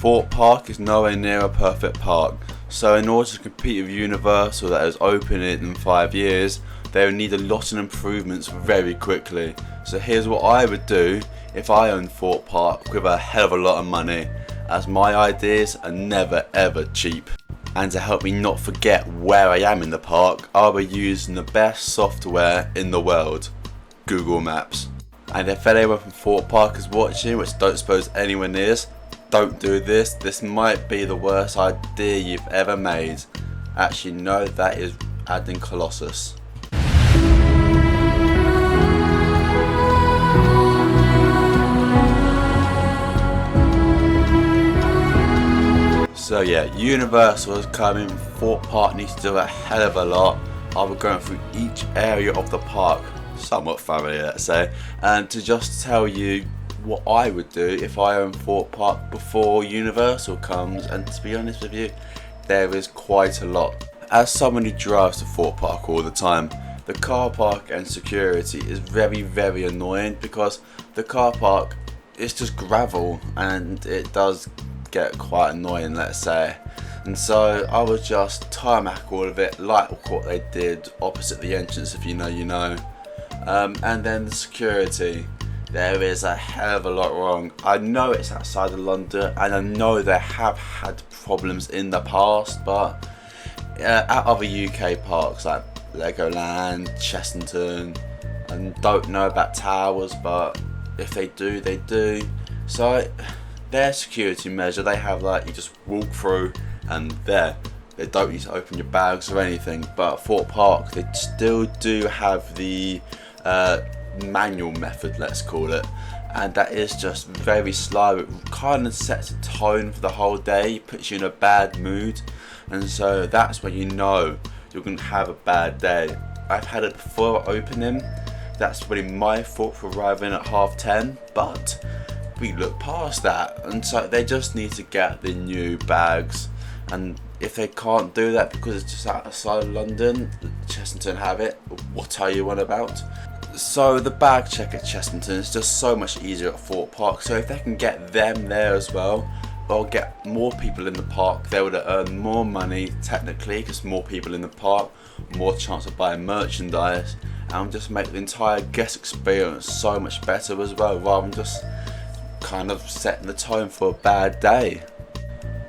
Thorpe Park is nowhere near a perfect park, so in order to compete with Universal that is opening in 5 years, they will need a lot of improvements very quickly. So here's what I would do if I owned Thorpe Park with a hell of a lot of money, as my ideas are never ever cheap. And to help me not forget where I am in the park, I'll be using the best software in the world, Google Maps. And if anyone from Thorpe Park is watching, which I don't suppose anyone is, don't do this. This might be the worst idea you've ever made. Actually no, that is adding Colossus. So yeah, Universal is coming, Thorpe Park needs to do a hell of a lot. I'll be going through each area of the park, somewhat thoroughly let's say, and to just tell you what I would do if I owned Thorpe Park before Universal comes, and to be honest with you, there is quite a lot. As someone who drives to Thorpe Park all the time, the car park and security is very annoying, because the car park is just gravel and it does get quite annoying, let's say, and so I would just tarmac all of it like what they did opposite the entrance, if you know you know. And then the security, there is a hell of a lot wrong. I know it's outside of London and I know they have had problems in the past, but at other UK parks like Legoland, Chessington, and don't know about Towers, but if they do, they do. So their security measure, they have like you just walk through and there. They don't need to open your bags or anything. But Thorpe Park, they still do have the manual method, let's call it, and that is just very slow. It kind of sets a tone for the whole day, puts you in a bad mood, and so that's when you know you're going to have a bad day. I've had it before opening. That's really my fault for arriving at 10:30, but we look past that, and so they just need to get the new bags. And if they can't do that because it's just outside of London, Chessington have it. What are you on about? So the bag check at Chessington is just so much easier at Thorpe Park. So if they can get them there as well, they'll get more people in the park. They would earn more money technically, because more people in the park, more chance of buying merchandise, and just make the entire guest experience so much better as well, rather than just kind of setting the tone for a bad day.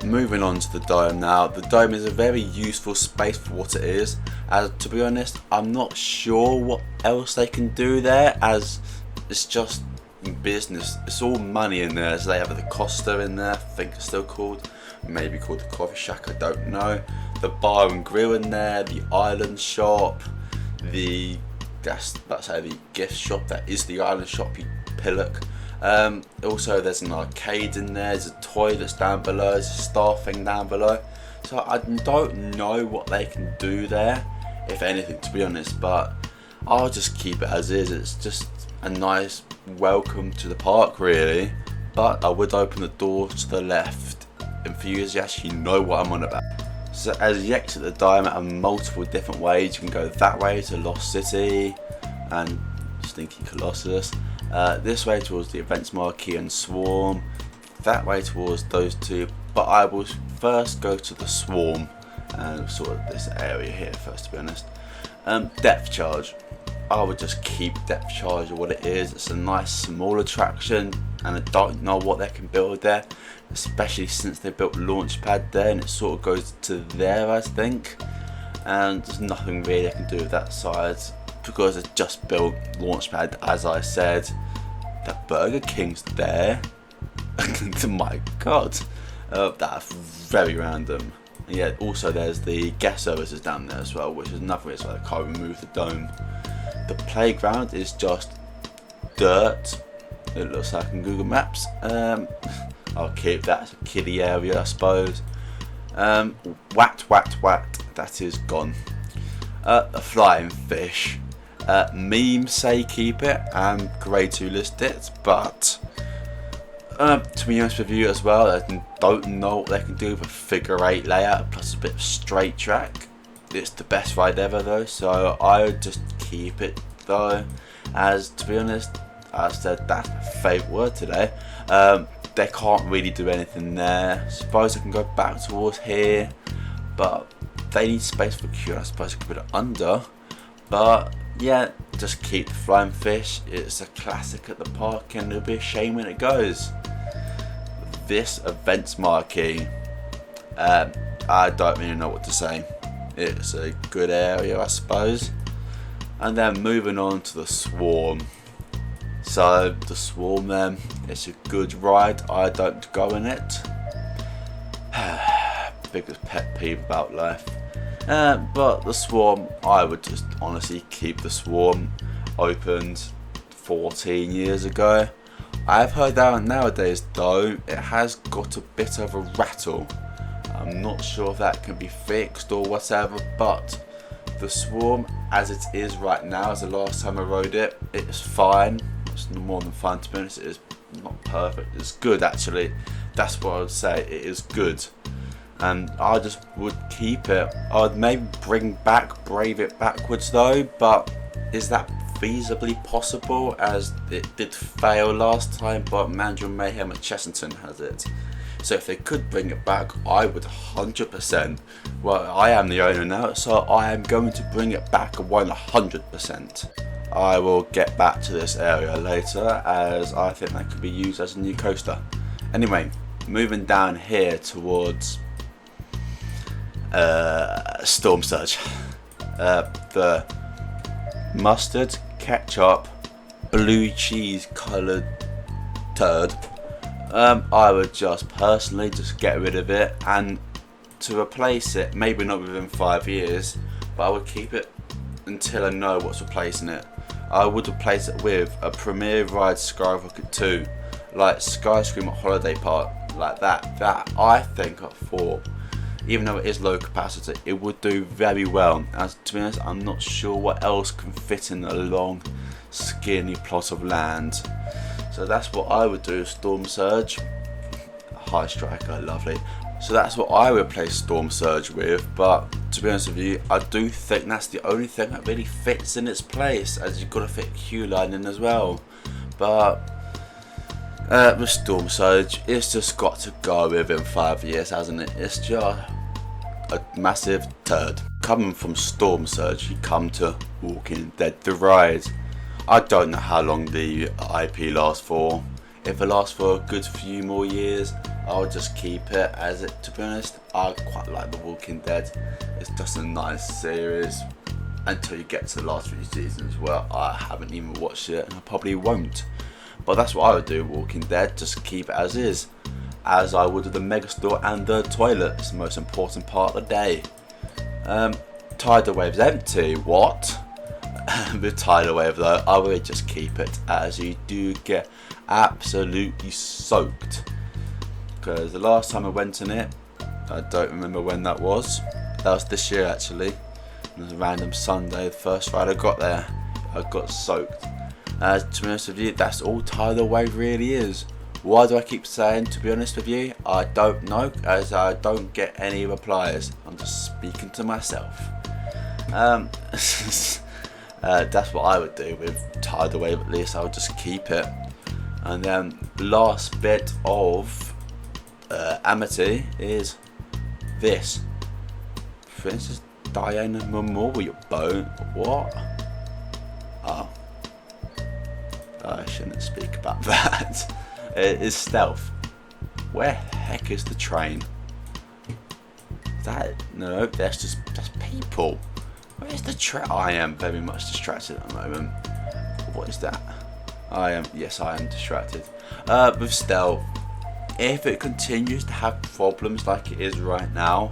Moving on to the dome now. The dome is a very useful space for what it is, as to be honest I'm not sure what else they can do there, as it's just business. It's all money in there. So they have the Costa in there, I think it's still called, maybe called the Coffee Shack, I don't know. The bar and grill in there, the island shop, the gift shop that is the island shop, Pillock. Also there's an arcade in there, there's a toilets down below, there's a staff thing down below. So I don't know what they can do there, if anything, to be honest, but I'll just keep it as is. It's just a nice welcome to the park really, but I would open the door to the left, and for you to actually know what I'm on about. So as you exit the dome out multiple different ways, you can go that way to Lost City and Stinky Colossus, this way towards the events marquee and Swarm, that way towards those two, but I will first go to the Swarm and sort of this area here first, to be honest. Depth charge, I would just keep depth charge or what it is. It's a nice small attraction and I don't know what they can build there, especially since they built Launchpad there and it sort of goes to there, I think, and there's nothing really I can do with that side because it's just built Launchpad, as I said. That Burger King's there. My god, that's very random. And yeah, also there's the guest services down there as well, which is another reason why I can't remove the dome. The playground is just dirt, it looks like in Google Maps. I'll keep that as a kiddie area, I suppose. Whack, that is gone. The flying fish. Memes say keep it and grade 2 list it, but to be honest with you as well, I don't know what they can do with a figure 8 layout plus a bit of straight track. It's the best ride ever though, so I would just keep it though, as to be honest, I said that's my favourite word today. they can't really do anything there. Suppose I can go back towards here, but they need space for Q. I suppose I could put it under, but yeah, just keep the flying fish. It's a classic at the park, and it'll be a shame when it goes. This events marquee, I don't really know what to say. It's a good area, I suppose. And then moving on to the Swarm. So the Swarm then, it's a good ride. I don't go in it. Biggest pet peeve about life. But the Swarm, I would just honestly keep the Swarm. Opened 14 years ago. I've heard that nowadays though, it has got a bit of a rattle. I'm not sure if that can be fixed or whatever, but the Swarm as it is right now, as the last time I rode it, it's fine. It's more than fine, to be honest. It is not perfect, it's good actually. That's what I would say, it is good. And I just would keep it. I would maybe brave it backwards though, but is that feasibly possible, as it did fail last time, but Mandrill Mayhem at Chessington has it. So if they could bring it back, I would 100%. Well, I am the owner now, so I am going to bring it back 100%. I will get back to this area later, as I think that could be used as a new coaster. Anyway, moving down here towards Storm Surge. The mustard, ketchup, blue cheese coloured turd. I would just personally just get rid of it, and to replace it, maybe not within 5 years, but I would keep it until I know what's replacing it. I would replace it with a Premier Ride Skyrocket 2, like Skyscream at Holiday Park, like that. That I think at Thorpe, even though it is low capacity, it would do very well. As to be honest, I'm not sure what else can fit in a long, skinny plot of land. So that's what I would do. Storm Surge, High Striker, lovely. So that's what I would replace Storm Surge with. But to be honest with you, I do think that's the only thing that really fits in its place, as you've got to fit Q-Line in as well. But with Storm Surge, it's just got to go within 5 years, hasn't it? It's just a massive turd. Coming from Storm Surge, you come to Walking Dead the ride. I don't know how long the IP lasts for. If it lasts for a good few more years, I'll just keep it, as it, to be honest, I quite like The Walking Dead. It's just a nice series until you get to the last few seasons, where I haven't even watched it and I probably won't. But that's what I would do, Walking Dead, just keep it as is. As I would with the Megastore and the toilet. It's the most important part of the day. Tidal Wave's empty, what? With Tidal Wave though, I would just keep it, as you do get absolutely soaked. Because the last time I went in it, I don't remember when that was. That was this year actually. It was a random Sunday, the first ride I got there, I got soaked. To be honest with you, that's all Tidal Wave really is. Why do I keep saying, to be honest with you? I don't know, as I don't get any replies. I'm just speaking to myself. That's what I would do with Tidal Wave, at least. I would just keep it. And then last bit of Amity is this. Princess Diana Memorial Boat. What? Oh. I shouldn't speak about that. It is Stealth. Where the heck is the train? No, that's people. Where's the train? I am very much distracted at the moment. What is that? Yes, I am distracted. With Stealth, if it continues to have problems like it is right now,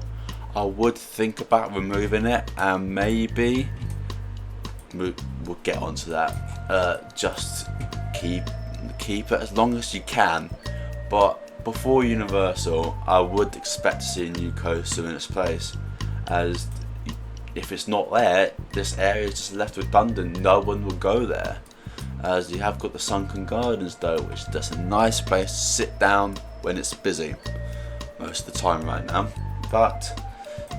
I would think about removing it, and maybe we'll get onto that. Just keep it as long as you can, but before Universal, I would expect to see a new coaster in its place, as if it's not there, this area is just left redundant. No one will go there, as you have got the Sunken Gardens though, which is just a nice place to sit down when it's busy most of the time right now. But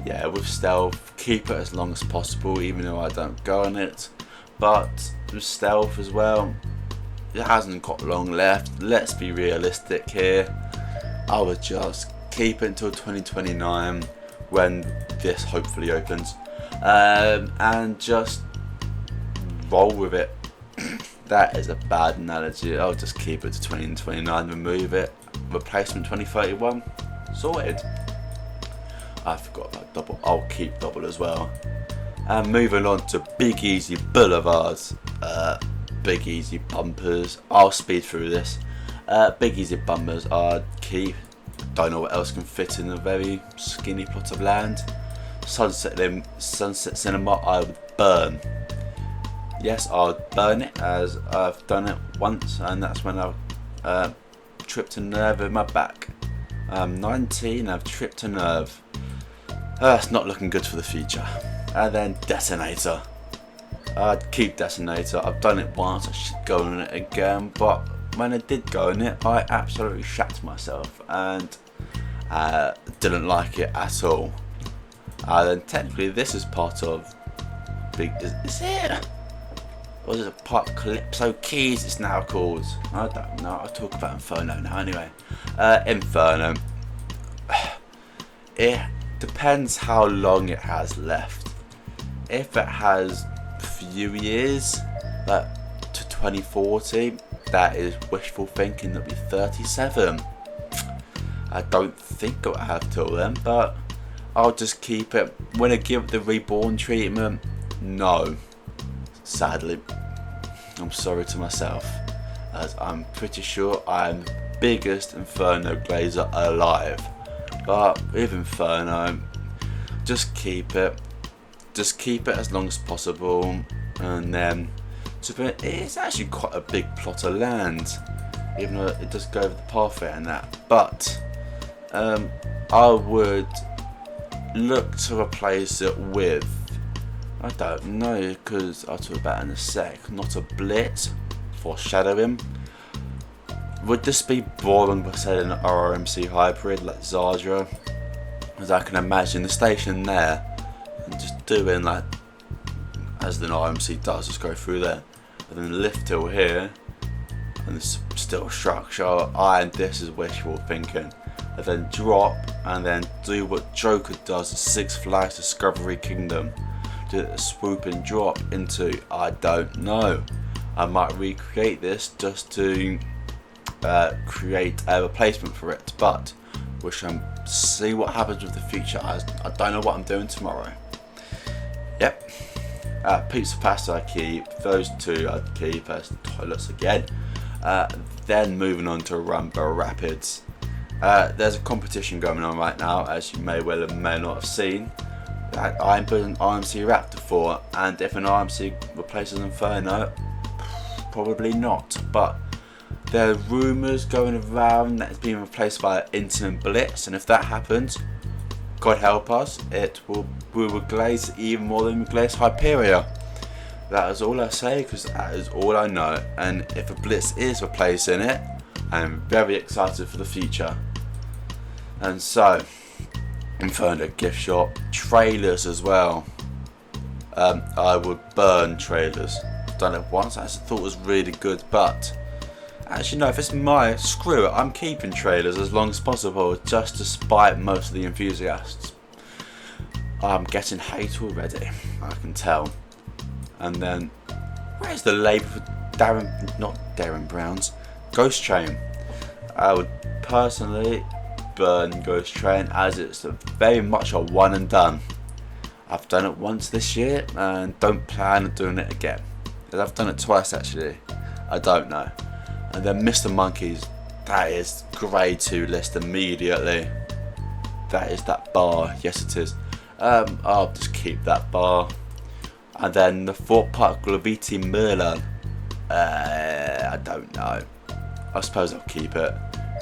yeah, with Stealth, keep it as long as possible, even though I don't go on it. But with Stealth as well, it hasn't got long left. Let's be realistic here. I would just keep it until 2029 when this hopefully opens, and just roll with it. That is a bad analogy. I'll just keep it to 2029, remove it. Replacement 2031, sorted. I forgot about double. I'll keep double as well. And moving on to Big Easy Boulevards, Big Easy bumpers. I'll speed through this. Big Easy bumpers are keep. Don't know what else can fit in a very skinny plot of land. Sunset Cinema, I would burn. Yes, I would burn it, as I've done it once, and that's when I tripped a nerve in my back. I'm 19, I've tripped a nerve. It's not looking good for the future. And then Detonator. I'd keep Detonator. I've done it once, I should go on it again, but when I did go on it, I absolutely shat myself and didn't like it at all. Then technically this is part of Big... Is it? Or is it part of Calypso Keys it's now called? I don't know, I'll talk about Inferno now anyway. Inferno. It depends how long it has left. If it has a few years, like to 2040, that is wishful thinking. That'll be 37. I don't think it'll have till then, but I'll just keep it. When I give it the reborn treatment, no. Sadly, I'm sorry to myself, as I'm pretty sure I'm the biggest Inferno glazer alive. But with Inferno, just keep it. Just keep it as long as possible, and then it's actually quite a big plot of land, even though it does go over the pathway and that. But I would look to replace it with, I don't know, because I'll talk about it in a sec, not a Blitz, foreshadowing. Would this be boring by saying an RMC hybrid like Zardra? As I can imagine the station there and just doing like as the RMC does, just go through there and then lift till here and the steel structure, and this is wishful thinking, and then drop and then do what Joker does at Six Flags Discovery Kingdom, do a swoop and drop into, I don't know, I might recreate this just to create a replacement for it, but we shall see what happens with the future, as I don't know what I'm doing tomorrow. Yep. Pizza Pasta I keep, those two I'd keep as toilets again. Then moving on to Rumba Rapids. There's a competition going on right now, as you may well or may not have seen, that I'm putting RMC Raptor for, and if an RMC replaces Inferno, probably not, but there are rumours going around that it's being replaced by an Intimate Blitz, and if that happens, God help us, we will glaze even more than we glaze Hyperia. That is all I say, because that is all I know, and if a Blitz is replacing it, I'm very excited for the future. And so, Inferno gift shop, trailers as well. I would burn trailers. Done it once, I thought it was really good, but actually no, if it's my, screw it, I'm keeping trailers as long as possible, just to spite most of the enthusiasts. I'm getting hate already, I can tell. And then, where's the label for Darren Brown's Ghost Train? I would personally burn Ghost Train, as it's very much a one and done. I've done it once this year and don't plan on doing it again. I've done it twice actually, I don't know. And then Mr. Monkeys, that is grade 2 list immediately. That is that bar, yes it is. I'll just keep that bar. And then the Thorpe Gravity Merlin, I don't know. I suppose I'll keep it.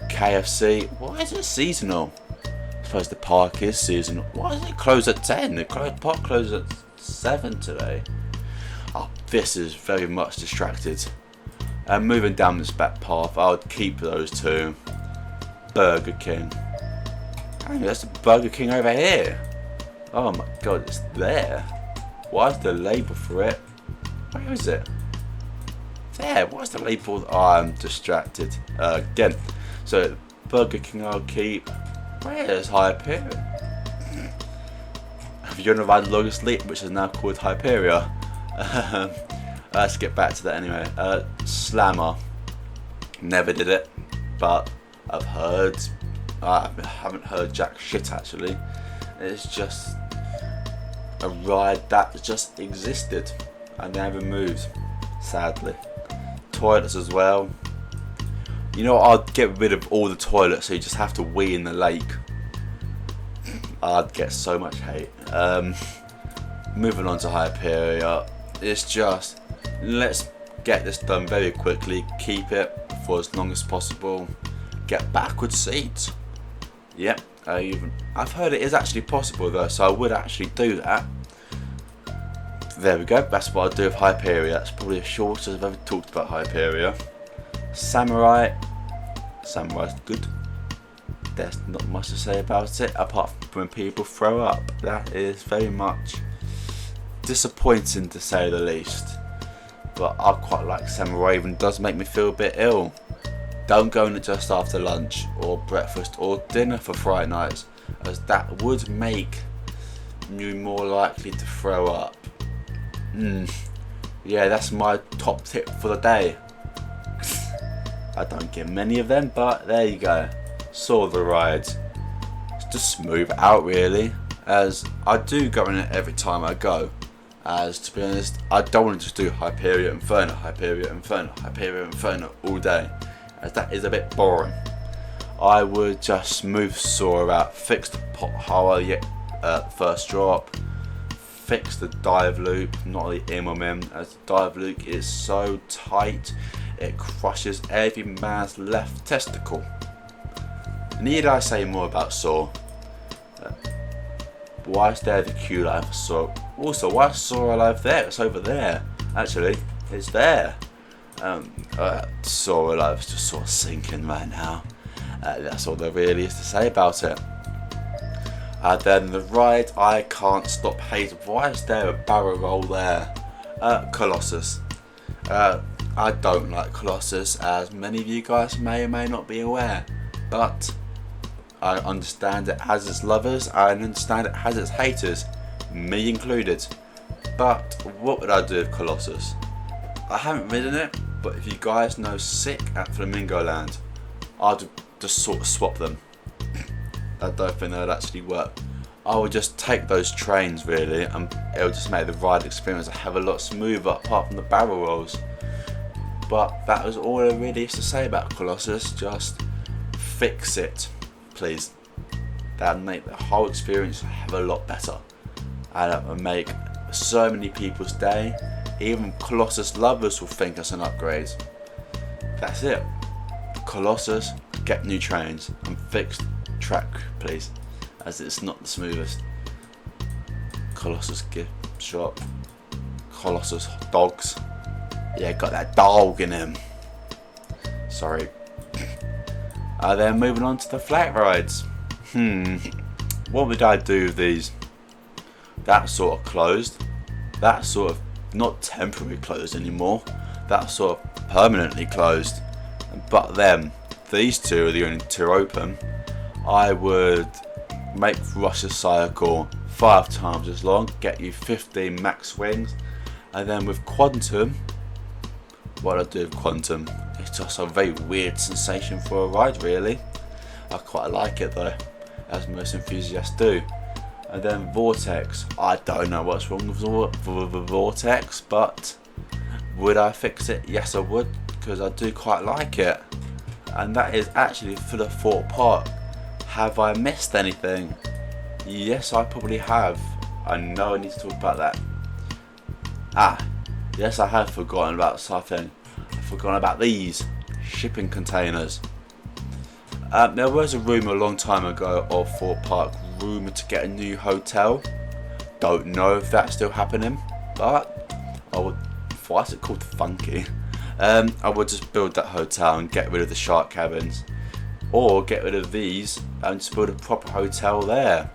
KFC, why is it seasonal? I suppose the park is seasonal. Why does it close at 10? The park closes at 7 today. Oh, this is very much distracted. Moving down this back path, I would keep those two. Burger King. Hey, that's the Burger King over here. Oh my god, it's there. Why is the label for it? Where is it? Is there. What's the label? I'm distracted again. So Burger King I'll keep. Where's Hyperion? If you're gonna ride Longest Leap, which is now called Hyperia. Let's get back to that anyway. Slammer. Never did it, but I've heard. I haven't heard jack shit actually. It's just a ride that just existed and never moved, sadly. Toilets as well. You know, I'd get rid of all the toilets so you just have to wee in the lake. I'd get so much hate. Moving on to Hyperia. It's just, let's get this done very quickly, keep it for as long as possible, get backward seats. Yep, I've heard it is actually possible though, so I would actually do that. There we go, that's what I'll do with Hyperia. That's probably the shortest I've ever talked about Hyperia. Samurai's good. There's not much to say about it apart from when people throw up. That is very much disappointing to say the least. But I quite like Samurai, even does make me feel a bit ill. Don't go in it just after lunch or breakfast or dinner for Friday nights, as that would make you more likely to throw up. Yeah, that's my top tip for the day. I don't get many of them, but there you go. Saw the rides. Just smooth out really, as I do go in it every time I go. As to be honest, I don't want to just do Hyperia Inferno, Hyperia Inferno, Hyperia Inferno all day, as that is a bit boring. I would just smooth saw out, fix the pothole first drop, fix the dive loop, not the MMM, as the dive loop is so tight it crushes every man's left testicle. Need I say more about Saw? Why is there the queue line for Saw? Also, why is Saw Alive there? It's over there. Actually, it's there. Saw Alive is just sort of sinking right now. That's all there really is to say about it. Then the ride I can't stop hating. Why is there a barrel roll there? Colossus. I don't like Colossus, as many of you guys may or may not be aware, but I understand it has its lovers, I understand it has its haters, me included. But what would I do with Colossus? I haven't ridden it, but if you guys know Sick at Flamingo Land, I'd just sort of swap them. I don't think that would actually work. I would just take those trains really, and it would just make the ride experience a hell of a lot smoother apart from the barrel rolls. But that was all I really used to say about Colossus. Just fix it, please. That would make the whole experience a hell of a lot better, and it would make so many people's day. Even Colossus lovers will think it's an upgrade. That's it. Colossus, get new trains and fix track, please, as it's not the smoothest. Colossus gift shop. Colossus dogs. Yeah, got that dog in him. Sorry. Then moving on to the flat rides. What would I do with these? That sort of closed. That sort of not temporarily closed anymore. That sort of permanently closed. But then these two are the only two open. I would make Rush's Cycle 5 times as long, get you 15 max wings, and then with Quantum, what I do with Quantum, it's just a very weird sensation for a ride really. I quite like it though, as most enthusiasts do. And then Vortex, I don't know what's wrong with the Vortex, but would I fix it? Yes I would, because I do quite like it. And that is actually for the Thorpe Park. Have I missed anything? Yes, I probably have. I know I need to talk about that. Yes, I have forgotten about something. I've forgotten about these shipping containers. There was a rumour a long time ago of Thorpe Park rumoured to get a new hotel. Don't know if that's still happening, but I would. Why is it called Funky? I would just build that hotel and get rid of the shark cabins, or get rid of these and just build a proper hotel there.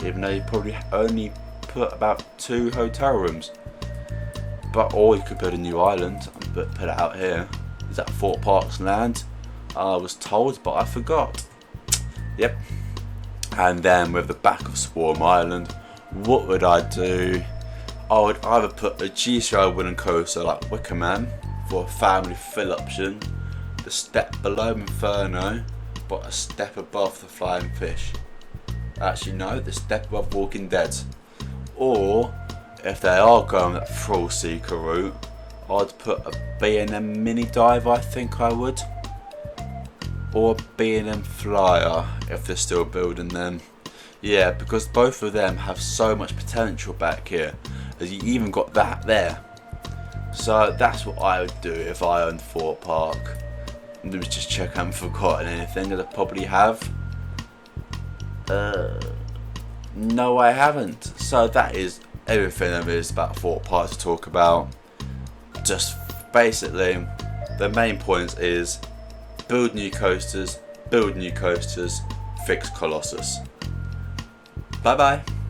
Even though you probably only put about 2 hotel rooms. But or you could build a new island and put it out here. Is that Thorpe Park's land? I was told, but I forgot. Yep. And then with the back of Swarm Island, what would I do? I would either put a GCI wooden coaster like Wicker Man for a family fill option, the step below Inferno, but a step above the Flying Fish. Actually no, the step above Walking Dead. Or, if they are going that Thrill Seeker route, I'd put a B&M Mini Dive, I think I would. Or a B&M Flyer, if they're still building them. Yeah, because both of them have so much potential back here, as you even got that there. So that's what I would do if I owned Thorpe Park. Let me just check I haven't forgotten anything, that I probably have. No, I haven't. So that is everything there is about Thorpe Park to talk about. Just basically, the main point is build new coasters, fix Colossus. Bye bye.